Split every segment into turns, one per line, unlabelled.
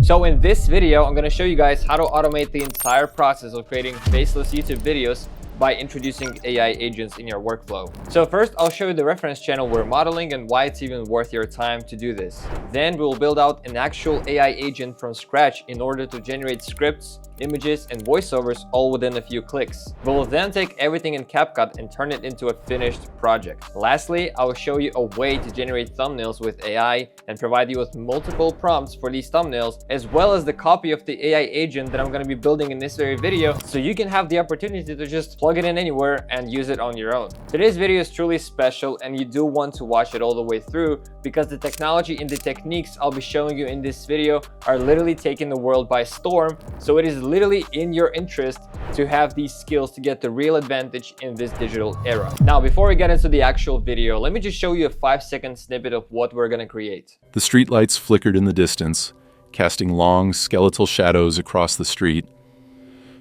So in this video, I'm going to show you guys how to automate the entire process of creating faceless YouTube videos by introducing AI agents in your workflow. So first, I'll show you the reference channel we're modeling and why it's even worth your time to do this. Then we'll build out an actual AI agent from scratch in order to generate scripts, images, and voiceovers all within a few clicks. We'll then take everything in CapCut and turn it into a finished project. Lastly, I will show you a way to generate thumbnails with AI and provide you with multiple prompts for these thumbnails, as well as the copy of the AI agent that I'm going to be building in this very video, so you can have the opportunity to just plug it in anywhere and use it on your own. Today's video is truly special, and you do want to watch it all the way through because the technology and the techniques I'll be showing you in this video are literally taking the world by storm. So it is literally in your interest to have these skills to get the real advantage in this digital era. Now, before we get into the actual video, let me just show you a 5-second snippet of what we're going to create.
The streetlights flickered in the distance, casting long, skeletal shadows across the street.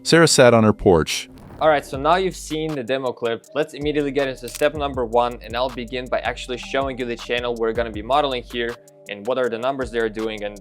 Sarah sat on her porch.
Alright, so now you've seen the demo clip. Let's immediately get into step number 1, and I'll begin by actually showing you the channel we're going to be modeling here and what are the numbers they're doing and,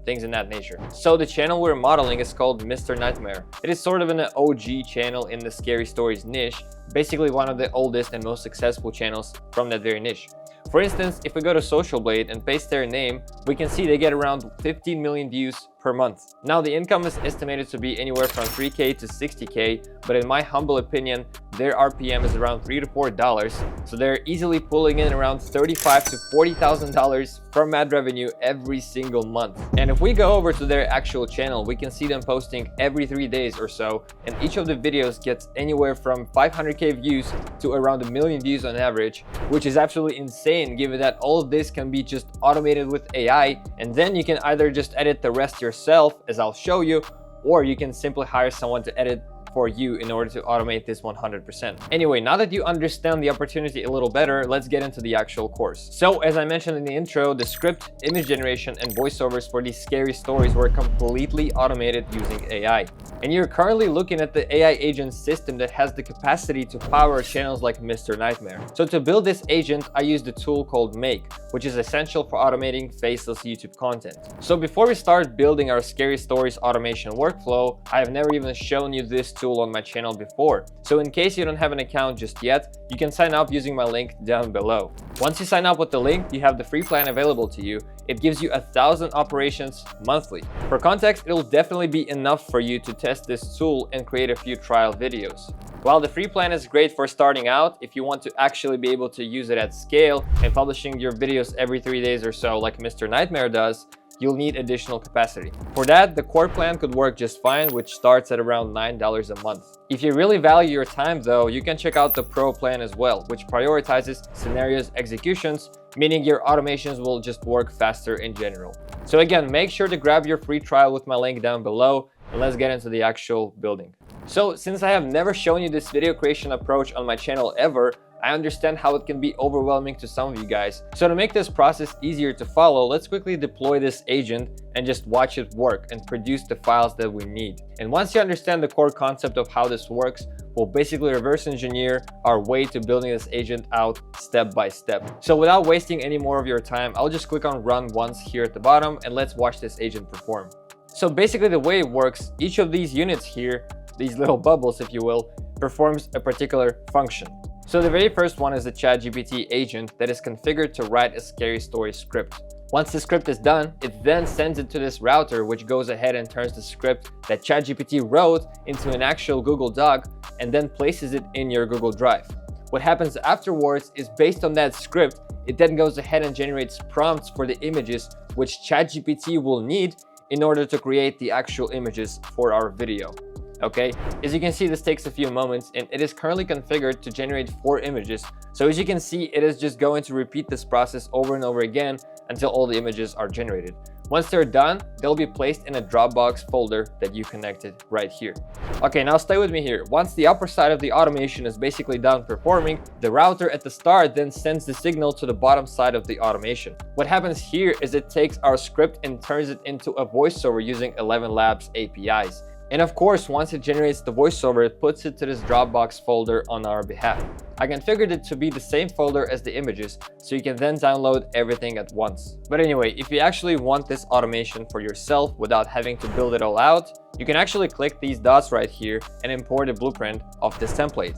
things in that nature. So the channel we're modeling is called Mr. Nightmare. It is sort of an OG channel in the scary stories niche, basically one of the oldest and most successful channels from that very niche. For instance, if we go to Social Blade and paste their name, we can see they get around 15 million views per month. Now, the income is estimated to be anywhere from 3K to 60K, but in my humble opinion, their RPM is around $3 to $4, so they're easily pulling in around $35,000 to $40,000 from ad revenue every single month. And if we go over to their actual channel, we can see them posting every 3 days or so, and each of the videos gets anywhere from 500K views to around 1 million views on average, which is absolutely insane given that all of this can be just automated with AI, and then you can either just edit the rest yourself, as I'll show you, or you can simply hire someone to edit for you in order to automate this 100%. Anyway, now that you understand the opportunity a little better, let's get into the actual course. So as I mentioned in the intro, the script, image generation, and voiceovers for these scary stories were completely automated using AI. And you're currently looking at the AI agent system that has the capacity to power channels like Mr. Nightmare. So to build this agent, I used a tool called Make, which is essential for automating faceless YouTube content. So before we start building our scary stories automation workflow, I have never even shown you this tool on my channel before. So in case you don't have an account just yet, you can sign up using my link down below. Once you sign up with the link, you have the free plan available to you. It gives you 1,000 operations monthly. For context, it'll definitely be enough for you to test this tool and create a few trial videos. While the free plan is great for starting out, if you want to actually be able to use it at scale and publishing your videos every 3 days or so like Mr. Nightmare does, you'll need additional capacity. For that, the core plan could work just fine, which starts at around $9 a month. If you really value your time though, you can check out the Pro plan as well, which prioritizes scenarios executions, meaning your automations will just work faster in general. So again, make sure to grab your free trial with my link down below, and let's get into the actual building. So since I have never shown you this video creation approach on my channel ever, I understand how it can be overwhelming to some of you guys. So to make this process easier to follow, let's quickly deploy this agent and just watch it work and produce the files that we need. And once you understand the core concept of how this works, we'll basically reverse engineer our way to building this agent out step by step. So without wasting any more of your time, I'll just click on run once here at the bottom and let's watch this agent perform. So basically the way it works, each of these units here, these little bubbles if you will, performs a particular function. So the very first one is the ChatGPT agent that is configured to write a scary story script. Once the script is done, it then sends it to this router, which goes ahead and turns the script that ChatGPT wrote into an actual Google Doc and then places it in your Google Drive. What happens afterwards is based on that script, it then goes ahead and generates prompts for the images which ChatGPT will need in order to create the actual images for our video. Okay, as you can see, this takes a few moments and it is currently configured to generate 4 images. So as you can see, it is just going to repeat this process over and over again until all the images are generated. Once they're done, they'll be placed in a Dropbox folder that you connected right here. Okay, now stay with me here. Once the upper side of the automation is basically done performing, the router at the start then sends the signal to the bottom side of the automation. What happens here is it takes our script and turns it into a voiceover using ElevenLabs APIs. And of course, once it generates the voiceover, it puts it to this Dropbox folder on our behalf. I configured it to be the same folder as the images, so you can then download everything at once. But anyway, if you actually want this automation for yourself without having to build it all out, you can actually click these dots right here and import a blueprint of this template.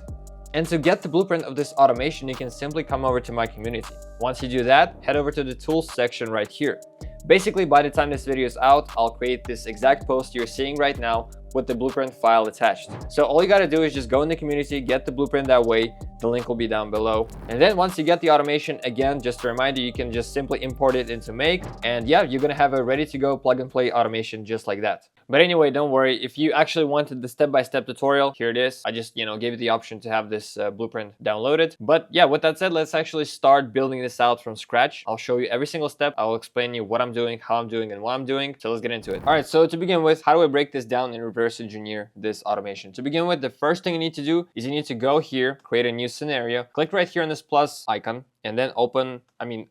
And to get the blueprint of this automation, you can simply come over to my community. Once you do that, head over to the tools section right here. Basically, by the time this video is out, I'll create this exact post you're seeing right now with the blueprint file attached. So all you gotta do is just go in the community, get the blueprint that way. The link will be down below. And then once you get the automation, again, just a reminder, you can just simply import it into Make. And yeah, you're gonna have a ready to go plug and play automation just like that. But anyway, don't worry. If you actually wanted the step-by-step tutorial, here it is. I just, gave you the option to have this blueprint downloaded. But yeah, with that said, let's actually start building this out from scratch. I'll show you every single step. I'll explain you what I'm doing, how I'm doing, and what I'm doing. So let's get into it. All right, so to begin with, how do I break this down and reverse engineer this automation? To begin with, the first thing you need to do is you need to go here, create a new scenario, click right here on this plus icon, and then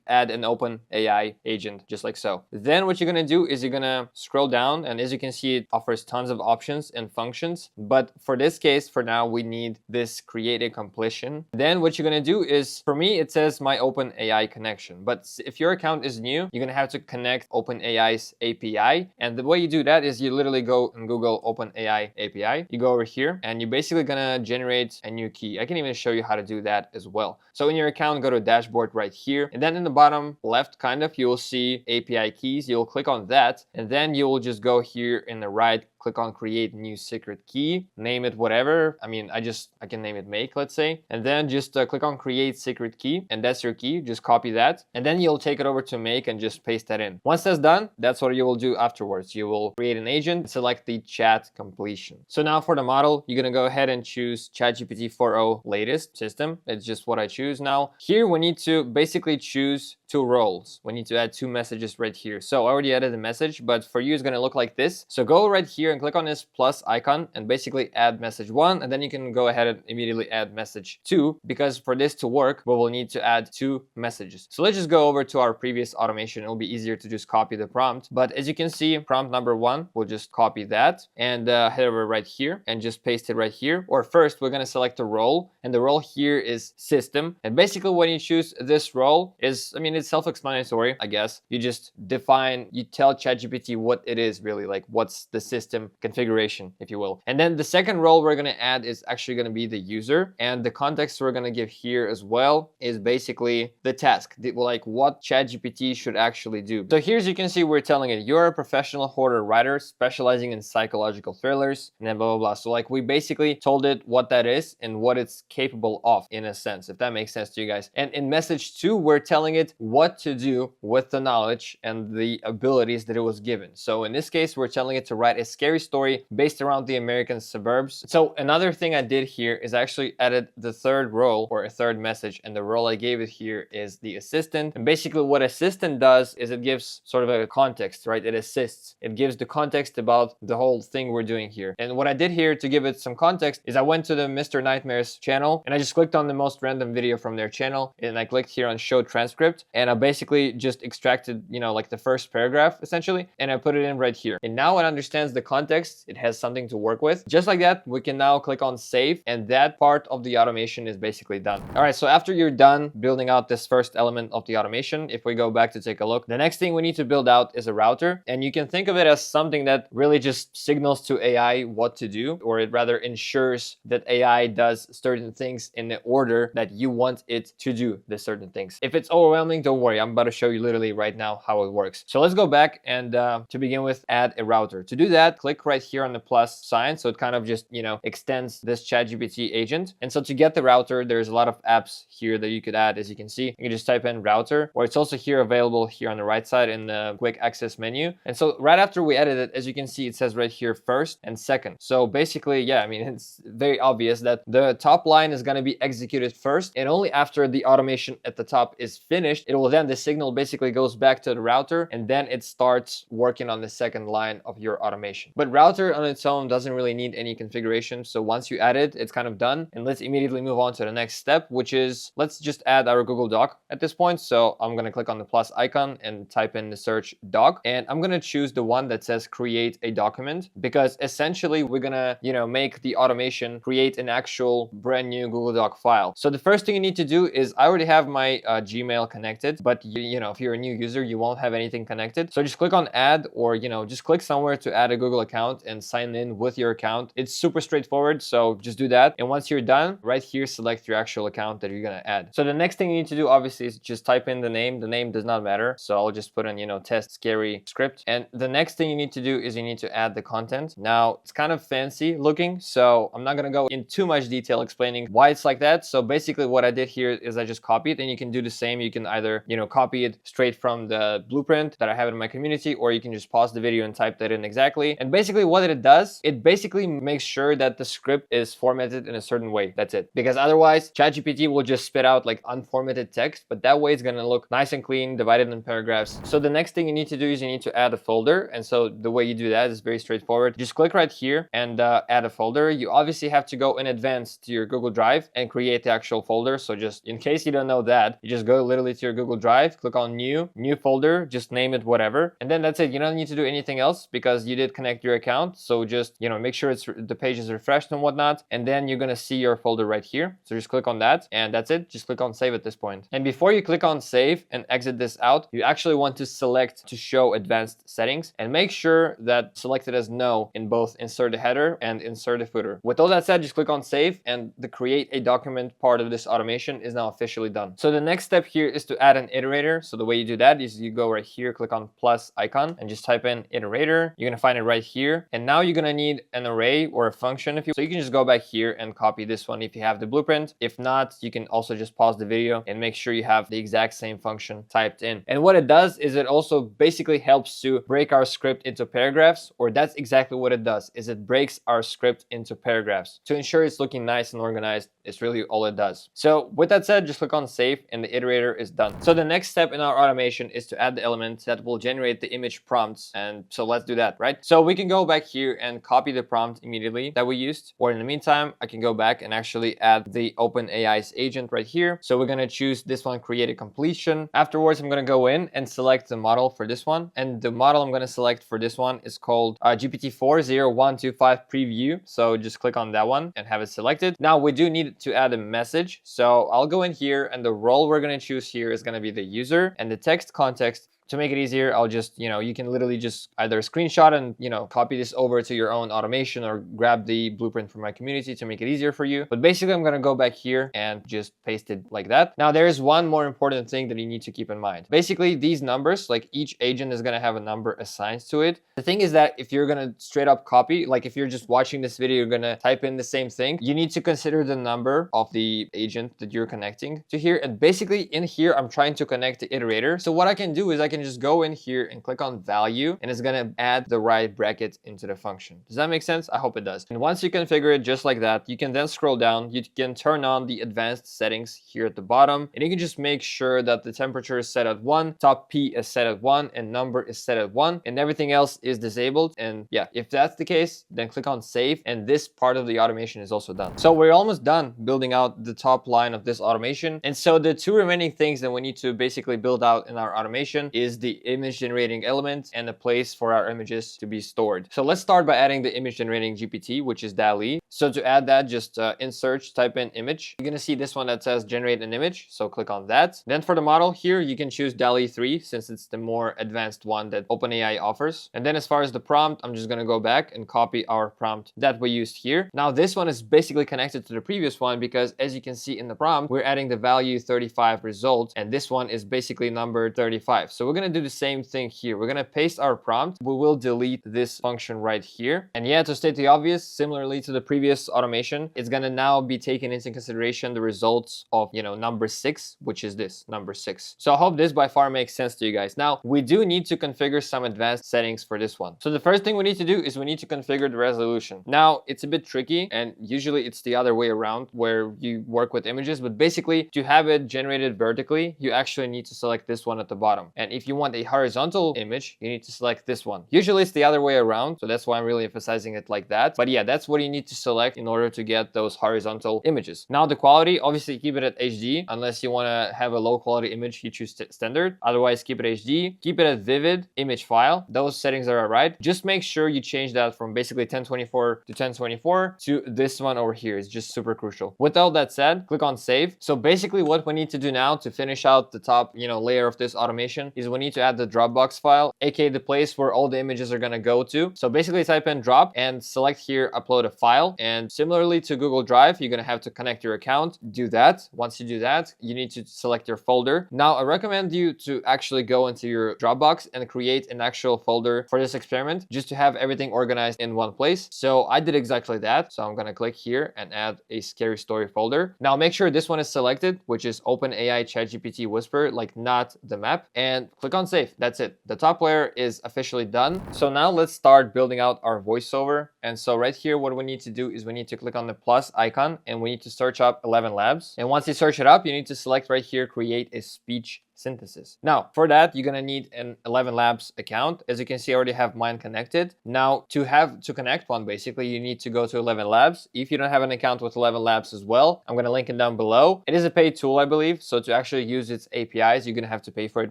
add an open AI agent, just like so. Then what you're gonna do is you're gonna scroll down, and as you can see, it offers tons of options and functions. But for this case, for now, we need this create a completion. Then what you're gonna do is, for me, it says my open AI connection. But if your account is new, you're gonna have to connect OpenAI's API. And the way you do that is you literally go and Google OpenAI API. You go over here, and you're basically gonna generate a new key. I can even show you how to do that as well. So in your account, go to dashboard right here, and then in the bottom left you will see API keys. You'll click on that, and then you will just go here in the right, click on create new secret key, name it whatever. I can name it Make, let's say, and then just click on create secret key, and that's your key. Just copy that, and then you'll take it over to Make and just paste that in. Once that's done, that's what you will do afterwards. You will create an agent, select the chat completion. So now for the model, you're gonna go ahead and choose ChatGPT 4.0 latest system. It's just what I choose now. Here we need to basically choose two roles. We need to add two messages right here. So I already added a message, but for you it's gonna look like this. So go right here and click on this plus icon and basically add message 1, and then you can go ahead and immediately add message 2, because for this to work, we will need to add 2 messages. So let's just go over to our previous automation. It'll be easier to just copy the prompt. But as you can see, prompt number 1, we'll just copy that and head over right here and just paste it right here. Or first, we're gonna select a role, and the role here is system. And basically when you choose this role is, it's self-explanatory, I guess. You just define, you tell ChatGPT what it is really, like what's the system configuration, if you will. And then the second role we're gonna add is actually gonna be the user, and the context we're gonna give here as well is basically the task, like what ChatGPT should actually do. So here, as you can see, we're telling it, you're a professional horror writer specializing in psychological thrillers, and then blah, blah, blah. So like we basically told it what that is and what it's capable of, in a sense, if that makes sense to you guys. And in message 2, we're telling it what to do with the knowledge and the abilities that it was given. So in this case, we're telling it to write a scary story based around the American suburbs. So another thing I did here is actually added the third role, or a third message, and the role I gave it here is the assistant. And basically what assistant does is it gives sort of a context, right? It assists. It gives the context about the whole thing we're doing here. And what I did here to give it some context is I went to the Mr. Nightmare's channel, and I just clicked on the most random video from their channel, and I clicked here on show transcript, and I basically just extracted, like the first paragraph essentially, and I put it in right here. And now it understands the context. It has something to work with. Just like that, we can now click on save, and that part of the automation is basically done. All right, so after you're done building out this first element of the automation, if we go back to take a look, the next thing we need to build out is a router. And you can think of it as something that really just signals to AI what to do, or it rather ensures that AI does certain things in the order that you want it to do the certain things. If it's overwhelming, don't worry, I'm about to show you literally right now how it works. So let's go back and to begin with, add a router. To do that, click right here on the plus sign. So it kind of just, extends this ChatGPT agent. And so to get the router, there's a lot of apps here that you could add. As you can see, you can just type in router, or it's also here available here on the right side in the quick access menu. And so right after we added it, as you can see, it says right here first and second. So basically, yeah, it's very obvious that the top line is going to be executed first, and only after the automation at the top is finished it will then, the signal basically goes back to the router, and then it starts working on the second line of your automation. But router on its own doesn't really need any configuration. So once you add it, it's kind of done. And let's immediately move on to the next step, which is let's just add our Google Doc at this point. So I'm going to click on the plus icon and type in the search doc. And I'm going to choose the one that says create a document, because essentially we're going to, make the automation create an actual brand new Google Doc file. So the first thing you need to do is, I already have my Gmail connected, but if you're a new user, you won't have anything connected. So just click on add, or, just click somewhere to add a Google account and sign in with your account. It's super straightforward. So just do that. And once you're done, right here, select your actual account that you're going to add. So the next thing you need to do, obviously, is just type in the name. The name does not matter. So I'll just put in, test scary script. And the next thing you need to do is you need to add the content. Now it's kind of fancy looking, so I'm not going to go in too much detail explaining why it's like that. So basically what I did here is I just copied it, and you can do the same. You can either, copy it straight from the blueprint that I have in my community, or you can just pause the video and type that in exactly. And basically what it does, it basically makes sure that the script is formatted in a certain way. That's it. Because otherwise ChatGPT will just spit out like unformatted text, but that way it's going to look nice and clean, divided in paragraphs. So the next thing you need to do is you need to add a folder. And so the way you do that is very straightforward. Just click right here and add a folder. You obviously have to go in advance to your Google Drive and create the actual folder. So just in case you don't know that, you just go literally to your Google Drive, click on new folder, just name it whatever. And then that's it. You don't need to do anything else because you did connect your account. So just, make sure the page is refreshed and whatnot. And then you're going to see your folder right here. So just click on that and that's it. Just click on save at this point. And before you click on save and exit this out, you actually want to select to show advanced settings and make sure that selected as no in both insert a header and insert a footer. With all that said, just click on save, and the create a document part of this automation is now officially done. So the next step here is to add an iterator. So the way you do that is you go right here, click on plus icon and just type in iterator. You're going to find it right here. And now you're going to need an array or a function so you can just go back here and copy this one if you have the blueprint. If not, you can also just pause the video and make sure you have the exact same function typed in. And what it does is it also basically helps to break our script into paragraphs, or that's exactly what it does, is it breaks our script into paragraphs to ensure it's looking nice and organized. It's really all it does. So with that said, just click on save and the iterator is done. So the next step in our automation is to add the element that will generate the image prompts. And so let's do that, right? So we can go back here and copy the prompt immediately that we used, or in the meantime, I can go back and actually add the OpenAI's agent right here. So we're going to choose this one, create a completion. Afterwards, I'm going to go in and select the model for this one. And the model I'm going to select for this one is called GPT-40125 preview. So just click on that one and have it selected. Now we do need to add a message. So I'll go in here and the role we're going to choose here is going to be the user, and the text context. To make it easier, I'll just, you can literally just either screenshot and, copy this over to your own automation, or grab the blueprint from my community to make it easier for you. But basically, I'm going to go back here and just paste it like that. Now, there is one more important thing that you need to keep in mind. Basically, these numbers, like each agent is going to have a number assigned to it. The thing is that if you're going to straight up copy, like if you're just watching this video, you're going to type in the same thing, you need to consider the number of the agent that you're connecting to here. And basically in here, I'm trying to connect the iterator. So what I can do is I can just go in here and click on value, and it's going to add the right bracket into the function. Does that make sense? I hope it does. And once you configure it just like that, you can then scroll down. You can turn on the advanced settings here at the bottom, and you can just make sure that the temperature is set at 1, top P is set at 1, and number is set at 1, and everything else is disabled. And yeah, if that's the case, then click on save, and this part of the automation is also done. So we're almost done building out the top line of this automation. And so the two remaining things that we need to basically build out in our automation is the image generating element and a place for our images to be stored. So let's start by adding the image generating GPT, which is DALL-E. So to add that, just in search, type in image. You're going to see this one that says generate an image. So click on that. Then for the model here, you can choose DALL-E 3 since it's the more advanced one that OpenAI offers. And then as far as the prompt, I'm just going to go back and copy our prompt that we used here. Now this one is basically connected to the previous one because as you can see in the prompt, we're adding the value 35 result, and this one is basically numbered 35. So we're gonna do the same thing here. We're gonna paste our prompt. We will delete this function right here. And yeah, to state the obvious, similarly to the previous automation, it's gonna now be taken into consideration the results of, number 6, which is this, number 6. So I hope this by far makes sense to you guys. Now, we do need to configure some advanced settings for this one. So the first thing we need to do is we need to configure the resolution. Now, it's a bit tricky, and usually it's the other way around where you work with images, but basically to have it generated vertically, you actually need to select this one at the bottom. And if you want a horizontal image, you need to select this one. Usually it's the other way around, so that's why I'm really emphasizing it like that. But yeah, that's what you need to select in order to get those horizontal images. Now the quality, obviously keep it at HD, unless you want to have a low quality image, you choose standard. Otherwise, keep it HD, keep it at vivid image file. Those settings are alright. Just make sure you change that from basically 1024 to 1024 to this one over here. It's just super crucial. With all that said, click on save. So basically what we need to do now to finish out the top, layer of this automation is we need to add the Dropbox file, aka the place where all the images are going to go to. So basically type in drop and select here, upload a file. And similarly to Google Drive, you're going to have to connect your account. Do that. Once you do that, you need to select your folder. Now, I recommend you to actually go into your Dropbox and create an actual folder for this experiment, just to have everything organized in one place. So I did exactly that. So I'm going to click here and add a scary story folder. Now make sure this one is selected, which is OpenAI ChatGPT Whisper, like not the map, and click on save. That's it. The top layer is officially done. So now let's start building out our voiceover. And so right here, what we need to do is we need to click on the plus icon and we need to search up ElevenLabs. And once you search it up, you need to select right here, create a speech synthesis. Now, for that, you're gonna need an ElevenLabs account. As you can see, I already have mine connected. Now, to connect one, basically, you need to go to ElevenLabs. If you don't have an account with ElevenLabs as well, I'm gonna link it down below. It is a paid tool, I believe. So to actually use its APIs, you're gonna have to pay for it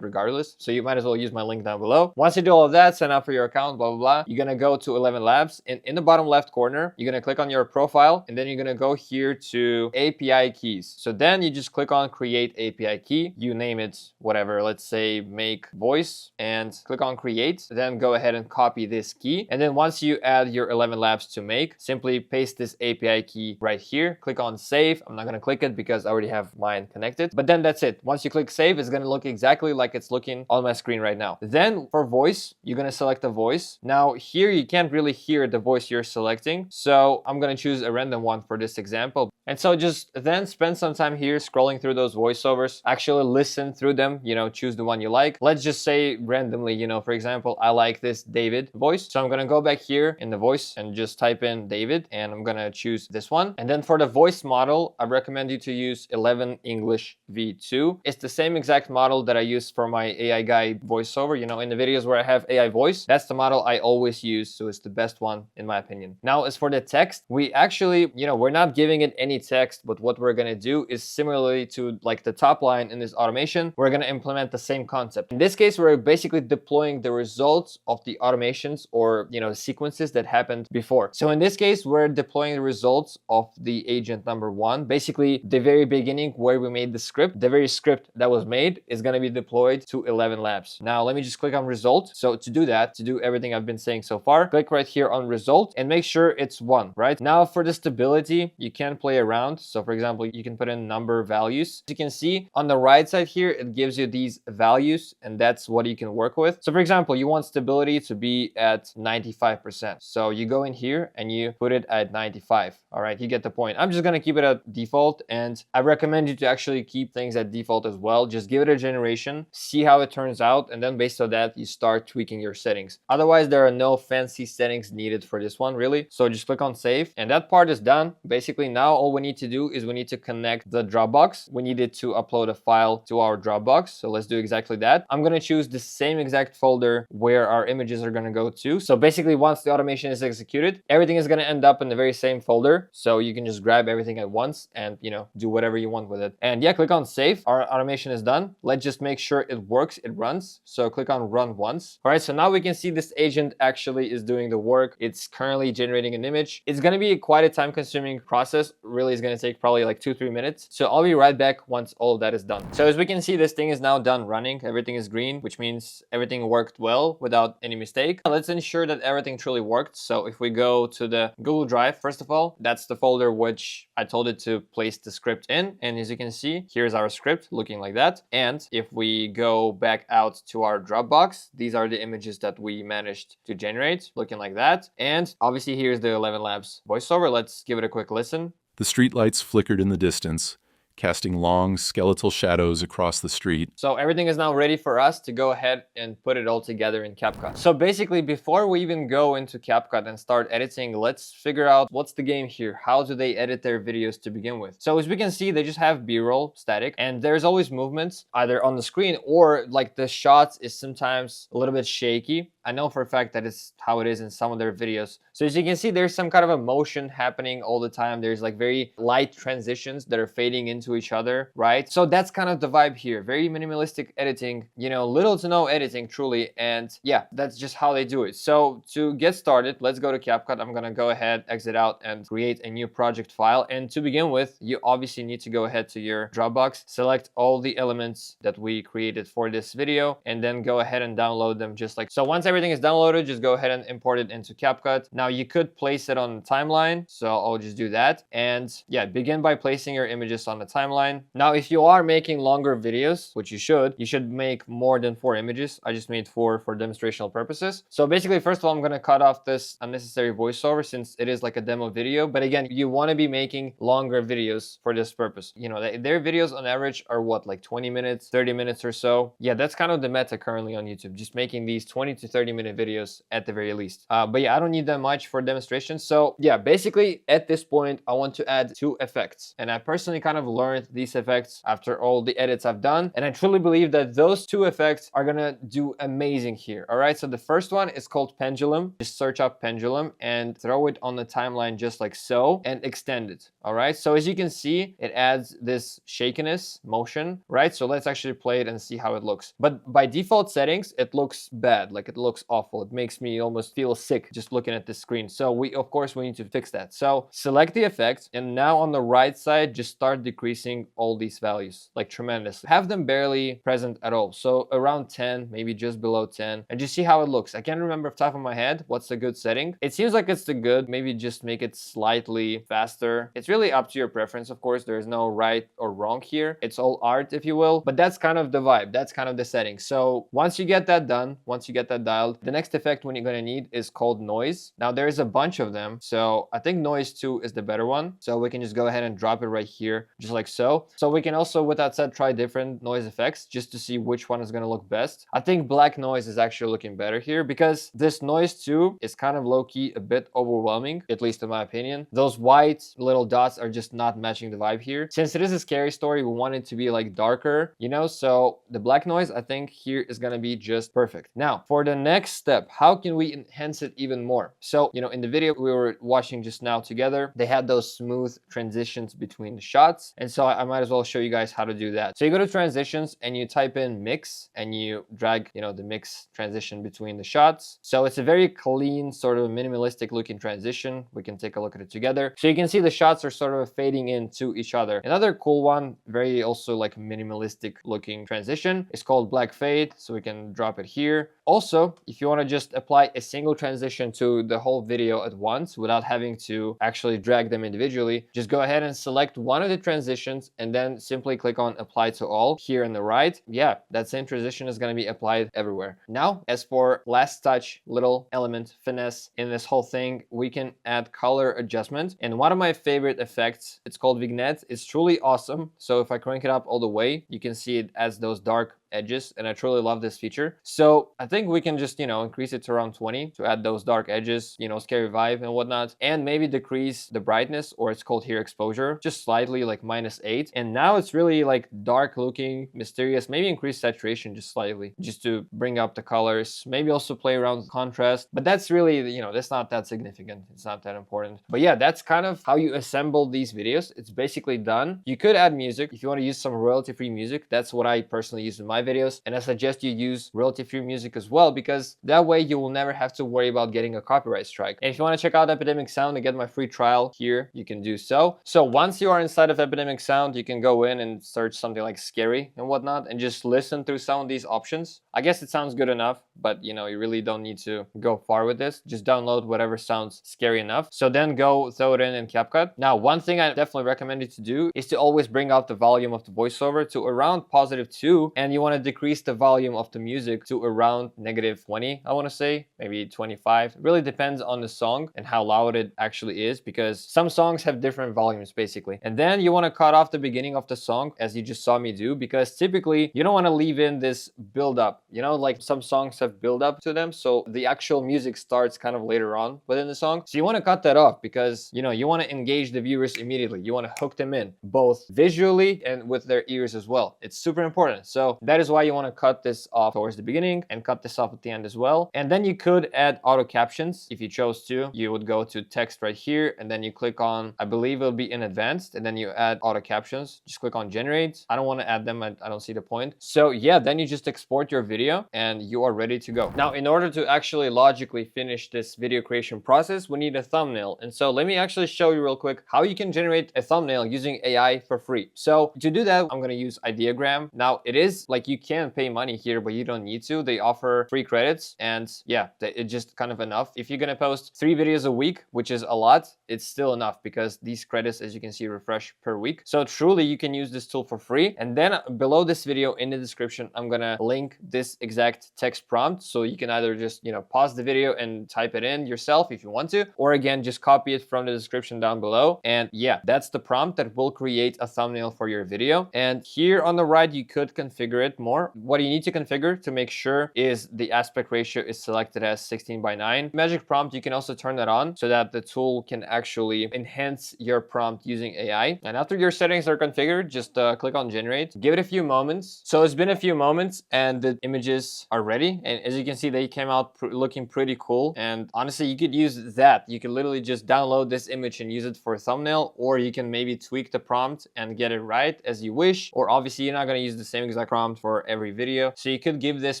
regardless. So you might as well use my link down below. Once you do all of that, sign up for your account, blah, blah, blah, you're gonna go to ElevenLabs. And in the bottom left corner, you're gonna click on your profile, and then you're gonna go here to API keys. So then you just click on create API key. You name it whatever, let's say make voice, and click on create. Then go ahead and copy this key. And then once you add your ElevenLabs to make, simply paste this API key right here. Click on save. I'm not going to click it because I already have mine connected. But then that's it. Once you click save, it's going to look exactly like it's looking on my screen right now. Then for voice, you're going to select a voice. Now here you can't really hear the voice you're selecting. So I'm going to choose a random one for this example. And so just then spend some time here scrolling through those voiceovers, actually listen through them, choose the one you like. Let's just say randomly, for example, I like this David voice. So I'm going to go back here in the voice and just type in David, and I'm going to choose this one. And then for the voice model, I recommend you to use 11 English V2. It's the same exact model that I use for my AI guy voiceover, in the videos where I have AI voice. That's the model I always use. So it's the best one in my opinion. Now, as for the text, we actually, we're not giving it any text, but what we're going to do is similarly to like the top line in this automation, we're going to implement the same concept. In this case, we're basically deploying the results of the automations or, sequences that happened before. So in this case, we're deploying the results of the agent number 1. Basically, the very beginning where we made the script, the very script that was made is going to be deployed to ElevenLabs. Now, let me just click on result. So to do that, to do everything I've been saying so far, click right here on result and make sure it's 1, right? Now for the stability, you can play around. So for example, you can put in number values. As you can see on the right side here, it gives you these values and that's what you can work with. So for example, you want stability to be at 95%. So you go in here and you put it at 95. All right, you get the point. I'm just going to keep it at default, and I recommend you to actually keep things at default as well. Just give it a generation, see how it turns out, and then based on that, you start tweaking your settings. Otherwise, there are no fancy settings needed for this one, really. So just click on save, and that part is done. Basically, now all we need to do is we need to connect the Dropbox. We needed to upload a file to our Dropbox. So let's do exactly that. I'm going to choose the same exact folder where our images are going to go to. So basically, once the automation is executed, everything is going to end up in the very same folder. So you can just grab everything at once and, do whatever you want with it. And yeah, click on save. Our automation is done. Let's just make sure it works, it runs. So click on run once. All right, so now we can see this agent actually is doing the work. It's currently generating an image. It's going to be quite a time-consuming process. really is going to take probably like 2-3 minutes. So I'll be right back once all of that is done. So as we can see, this thing is now done running. Everything is green, which means everything worked well without any mistake. Let's ensure that everything truly worked. So if we go to the Google Drive, first of all, that's the folder which I told it to place the script in. And as you can see, here's our script looking like that. And if we go back out to our Dropbox, these are the images that we managed to generate looking like that. And obviously here's the ElevenLabs voiceover. Let's give it a quick listen.
The streetlights flickered in the distance, casting long skeletal shadows across the street.
So everything is now ready for us to go ahead and put it all together in CapCut. So basically, before we even go into CapCut and start editing, let's figure out what's the game here. How do they edit their videos to begin with? So as we can see, they just have B-roll static, and there's always movements either on the screen or like the shots is sometimes a little bit shaky. I know for a fact that it's how it is in some of their videos. So as you can see, there's some kind of a motion happening all the time. There's like very light transitions that are fading into each other, right? So that's kind of the vibe here. Very minimalistic editing, you know, little to no editing truly. And yeah, that's just how they do it. So to get started, let's go to CapCut. I'm gonna go ahead, exit out and create a new project file. And to begin with, you obviously need to go ahead to your Dropbox, select all the elements that we created for this video, and then go ahead and download them just like so. Once everything is downloaded, just go ahead and import it into CapCut. Now you could place it on the timeline, so I'll just do that. And yeah, begin by placing your images on the timeline. Now if you are making longer videos, which you should make more than 4 images. I just made 4 for demonstrational purposes. So basically, first of all, I'm going to cut off this unnecessary voiceover since it is like a demo video. But again, you want to be making longer videos for this purpose. You know, their videos on average are what, like 20 minutes, 30 minutes or so. Yeah, that's kind of the meta currently on YouTube, just making these 20 to 30-minute videos at the very least. But yeah, I don't need that much for demonstration. So yeah, basically at this point, I want to add 2 effects. And I personally kind of learned these effects after all the edits I've done. And I truly believe that those 2 effects are gonna do amazing here. All right, so the first one is called pendulum. Just search up pendulum and throw it on the timeline just like so and extend it. All right, so as you can see, it adds this shakiness motion, right? So let's actually play it and see how it looks. But by default settings, it looks bad, like it looks awful. It makes me almost feel sick just looking at the screen. So of course we need to fix that. So select the effect, and now on the right side, just start decreasing all these values like tremendously. Have them barely present at all. So around 10, maybe just below 10, and just see how it looks. I can't remember off the top of my head what's the good setting. It seems like it's the good. Maybe just make it slightly faster. It's really up to your preference, of course. There's no right or wrong here. It's all art, if you will. But that's kind of the vibe. That's kind of the setting. So once you get that done, once you get that dialed, the next effect when you're going to need is called noise. Now there's a bunch of them. So I think noise 2 is the better one. So we can just go ahead and drop it right here, just like so. So we can also, with that said, try different noise effects just to see which one is going to look best. I think black noise is actually looking better here because this noise 2 is kind of low-key a bit overwhelming, at least in my opinion. Those white little dots are just not matching the vibe here. Since it is a scary story, we want it to be like darker, you know? So the black noise, I think here is going to be just perfect. Now, for the next step, how can we enhance it even more? So, you know, in the video we were watching just now together, they had those smooth transitions between the shots. And so I might as well show you guys how to do that. So you go to transitions and you type in mix and you drag, you know, the mix transition between the shots. So it's a very clean, sort of minimalistic looking transition. We can take a look at it together. So you can see the shots are sort of fading into each other. Another cool one, very also like minimalistic looking transition, is called black fade. So we can drop it here. Also, if you want to just apply a single transition to the whole video at once without having to actually drag them individually, just go ahead and select one of the transitions and then simply click on apply to all here on the right. Yeah, that same transition is going to be applied everywhere. Now, as for last touch, little element finesse in this whole thing, we can add color adjustment. And one of my favorite effects, it's called vignette. It's truly awesome. So if I crank it up all the way, you can see it adds those dark edges, and I truly love this feature. So I think we can just, you know, increase it to around 20 to add those dark edges, you know, scary vibe and whatnot, and maybe decrease the brightness, or it's called here exposure, just slightly, like -8. And now it's really like dark looking, mysterious. Maybe increase saturation just slightly, just to bring up the colors. Maybe also play around with contrast, but that's really, you know, that's not that significant. It's not that important. But yeah, that's kind of how you assemble these videos. It's basically done. You could add music if you want to use some royalty-free music. That's what I personally use in my my videos, and I suggest you use royalty-free music as well, because that way you will never have to worry about getting a copyright strike. And if you want to check out Epidemic Sound and get my free trial here, you can do so. So once you are inside of Epidemic Sound, you can go in and search something like scary and whatnot, and just listen through some of these options. I guess it sounds good enough, but you know, you really don't need to go far with this. Just download whatever sounds scary enough. So then go throw it in CapCut. Now, one thing I definitely recommend you to do is to always bring up the volume of the voiceover to around +2, and you want to decrease the volume of the music to around -20, I want to say, maybe 25. It really depends on the song and how loud it actually is, because some songs have different volumes basically. And then you want to cut off the beginning of the song, as you just saw me do, because typically you don't want to leave in this build up, you know, like some songs have build up to them, so the actual music starts kind of later on within the song. So you want to cut that off, because you know, you want to engage the viewers immediately. You want to hook them in both visually and with their ears as well. It's super important. So that is why you want to cut this off towards the beginning and cut this off at the end as well. And then you could add auto captions if you chose to. You would go to text right here, and then you click on, I believe it'll be in advanced, and then you add auto captions. Just click on generate. I don't want to add them. I don't see the point. So yeah, then you just export your video and you are ready to go. Now, in order to actually logically finish this video creation process, we need a thumbnail. And so let me actually show you real quick how you can generate a thumbnail using AI for free. So to do that, I'm going to use Ideogram. Now, it is like you can pay money here, but you don't need to. They offer free credits, and yeah, it's just kind of enough. If you're going to post 3 videos a week, which is a lot, it's still enough, because these credits, as you can see, refresh per week. So truly, you can use this tool for free. And then below this video in the description, I'm going to link this exact text prompt. So you can either just, you know, pause the video and type it in yourself if you want to, or again, just copy it from the description down below. And yeah, that's the prompt that will create a thumbnail for your video. And here on the right, you could configure it more. What you need to configure to make sure is the aspect ratio is selected as 16:9. Magic prompt, you can also turn that on so that the tool can actually enhance your prompt using AI. And after your settings are configured, just click on generate. Give it a few moments. So it's been a few moments and the images are ready. And as you can see, they came out looking pretty cool. And honestly, you could use that. You could literally just download this image and use it for a thumbnail, or you can maybe tweak the prompt and get it right as you wish. Or obviously, you're not going to use the same exact prompt for every video. So you could give this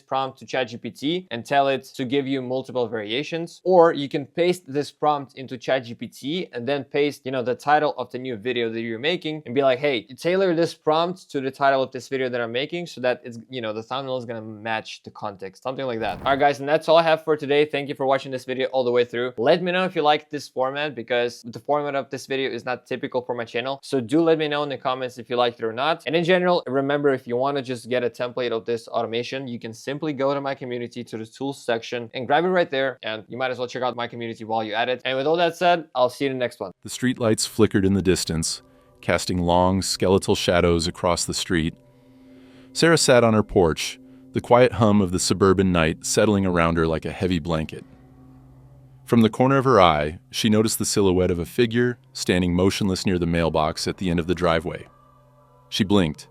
prompt to ChatGPT and tell it to give you multiple variations, or you can paste this prompt into ChatGPT and then paste, you know, the title of the new video that you're making and be like, hey, tailor this prompt to the title of this video that I'm making so that it's, you know, the thumbnail is going to match the context, something like that. All right, guys, and that's all I have for today. Thank you for watching this video all the way through. Let me know if you like this format, because the format of this video is not typical for my channel. So do let me know in the comments if you liked it or not. And in general, remember, if you want to just get a template of this automation, you can simply go to my community, to the tools section, and grab it right there. And you might as well check out my community while you're at it. And with all that said, I'll see you in the next one.
The streetlights flickered in the distance, casting long, skeletal shadows across the street. Sarah sat on her porch, the quiet hum of the suburban night settling around her like a heavy blanket. From the corner of her eye, she noticed the silhouette of a figure standing motionless near the mailbox at the end of the driveway. She blinked,